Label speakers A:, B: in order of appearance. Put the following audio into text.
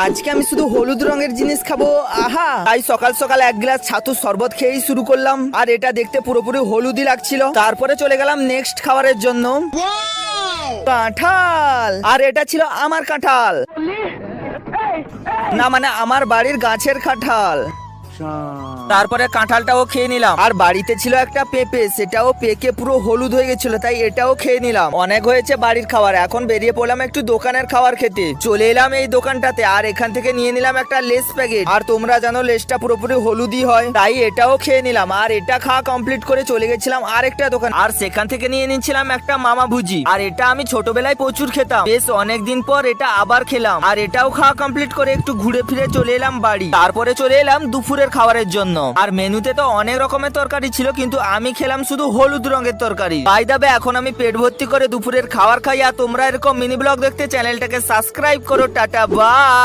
A: আজকে আমি শুধু হলুদ রঙের জিনিস খাবো। আহা, তাই সকাল সকাল এক গ্লাস ছাতুর শরবত খেয়েই শুরু করলাম। আর এটা দেখতে পুরোপুরি হলুদই লাগছিল। তারপরে চলে গেলাম নেক্সট খাবারের জন্য। কাঁঠাল, আর এটা ছিল আমার কাঁঠাল না, মানে আমার বাড়ির গাছের কাঁঠাল। তারপরে কাঁঠালটাও খেয়ে নিলাম। আর বাড়িতে ছিল একটা পেঁপে, সেটাও পেকে পুরো হলুদ হয়ে গেছিল, তাই এটাও খেয়ে নিলাম। অনেক হয়েছে বাড়ির খাবার, এখন বেরিয়ে পড়লাম একটু দোকানের খাবার খেতে। চলে এলাম এই দোকানটাতে, আর এখান থেকে নিয়ে নিলাম একটা লেস প্যাকেট। আর তোমরা জানো লেসটা পুরোপুরি হলুদই হয়, তাই এটাও খেয়ে নিলাম। আর এটা খাওয়া কমপ্লিট করে চলে গেছিলাম আরেকটা দোকান, আর সেখান থেকে নিয়ে নিচ্ছিলাম একটা মামা ভুজি। আর এটা আমি ছোটবেলায় প্রচুর খেতাম, বেশ অনেকদিন পর এটা আবার খেলাম। আর এটাও খাওয়া কমপ্লিট করে একটু ঘুরে ফিরে চলে এলাম বাড়ি। তারপরে চলে এলাম দুপুরের খাবারের জন্য। আর মেনুতে তো অনেক রকমের তরকারি ছিল, কিন্তু আমি খেলাম শুধু হলুদ রঙের তরকারি। বাই দ্য ওয়ে, এখন আমি পেট ভর্তি করে দুপুরের খাবার খাই। আর তোমরা এরকম মিনি ব্লগ দেখতে চ্যানেলটাকে সাবস্ক্রাইব করো। Ta ta, by.